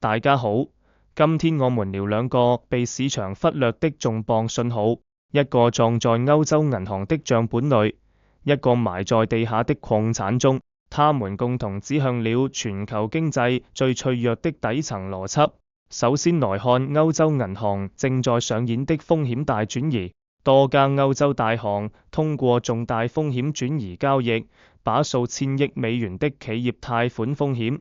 大家好，今天我們聊兩個被市場忽略的重磅信號，一個撞在歐洲銀行的賬本裏，一個埋在地下的礦產中，它們共同指向了全球經濟最脆弱的底層邏輯。首先來看歐洲銀行正在上演的風險大轉移，多家歐洲大行通過重大風險轉移交易，把數千億美元的企業貸款風險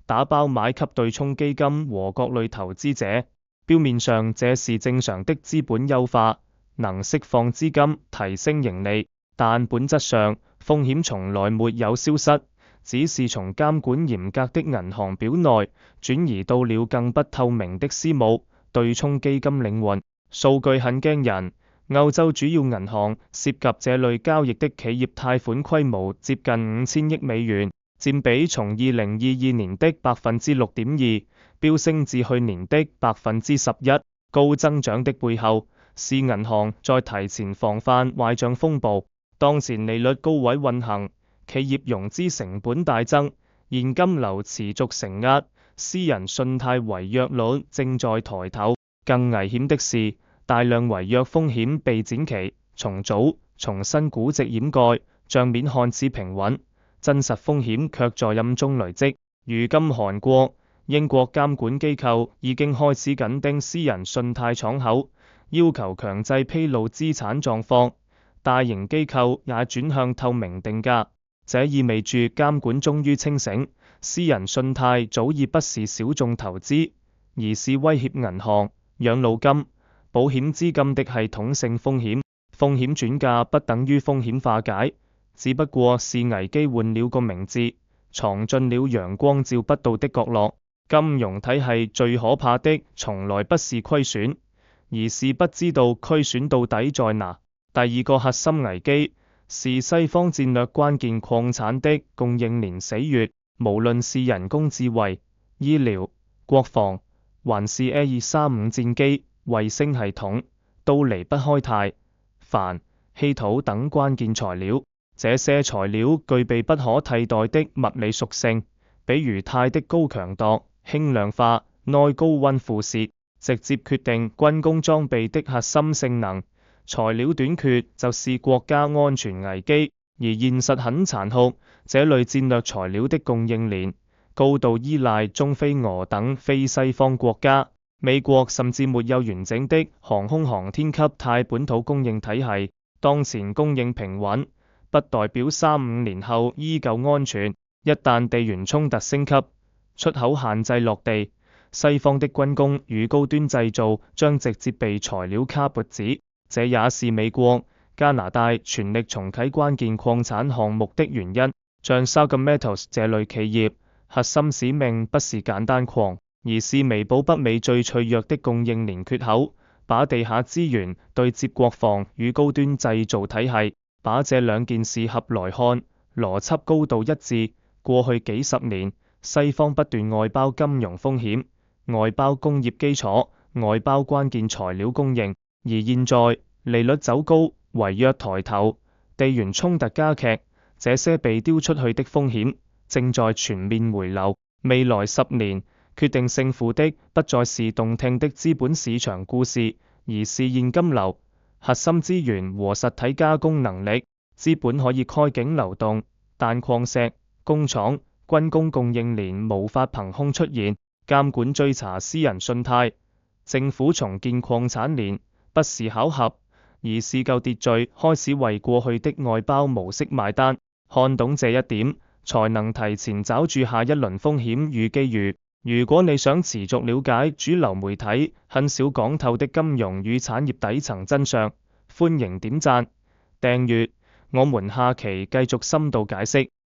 打包買給對沖基金和各類投資者。表面上這是正常的資本優化，能釋放資金提升盈利，但本質上風險從來沒有消失，只是從監管嚴格的銀行表內轉移到了更不透明的私募對沖基金領域。數據很驚人，歐洲主要銀行涉及這類交易的企業貸款規模接近5000億美元，佔比從2022年的6.2%飆升至去年的11%。高增長的背後是銀行在提前防範壞賬風暴。當前利率高位運行，企業融資成本大增，現金流持續承壓，私人信貸違約率正在抬頭。更危險的是，大量違約風險被展期、重組、重新估值掩蓋，帳面看似平穩，真實風險卻在暗中累積。如今韓國、英國監管機構已經開始緊盯私人信貸敞口，要求強制披露資產狀況。大型機構也轉向透明定價，這意味住監管終於清醒，私人信貸早已不是小眾投資，而是威脅銀行、養老金、保險資金的系統性風險。風險轉嫁不等於風險化解，只不過是危機換了個名字，藏進了陽光照不到的角落。金融體系最可怕的從來不是虧損，而是不知道虧損到底在哪。第二個核心危機是西方戰略關鍵礦產的供應鏈死穴，無論是人工智慧、醫療、國防，還是 A235 戰機、衛星系統，都離不開鈦、鈩、稀土等關鍵材料。這些材料具備不可替代的物理屬性，比如鈦的高強度、輕量化、耐高溫附蝕，直接決定軍工裝備的核心性能。材料短缺就是國家安全危機，而現實很殘酷，這類戰略材料的供應鏈高度依賴中非俄等非西方國家，美國甚至沒有完整的航空航天級鈦本土供應體系。當前供應平穩，不代表3-5年後依舊安全。一旦地緣衝突升級，出口限制落地，西方的軍工與高端製造將直接被材料卡脖子。這也是美國、加拿大全力重啟關鍵礦產項目的原因。像 Saga Metals 這類企業，核心使命不是簡單礦，而是彌補北美最脆弱的供應鏈缺口，把地下資源對接國防與高端製造體系。把這兩件事合來看，邏輯高度一致。過去幾十年，西方不斷外包金融風險，外包工業基礎，外包關鍵材料供應。而現在利率走高，違約抬頭，地緣衝突加劇，這些被丟出去的風險正在全面回流。未來10年，決定勝負的不再是動聽的資本市場故事，而是現金流、核心資源和實體加工能力。資本可以開境流動，但礦石、工廠、軍工供應鏈無法憑空出現。監管追查私人信貸，政府重建礦產鏈，不是巧合，而是舊秩序開始為過去的外包模式買單。看懂這一點，才能提前抓住下一輪風險與機遇。如果你想持續了解主流媒體很少講透的金融與產業底層真相，歡迎點讚、訂閱，我們下期繼續深度解釋。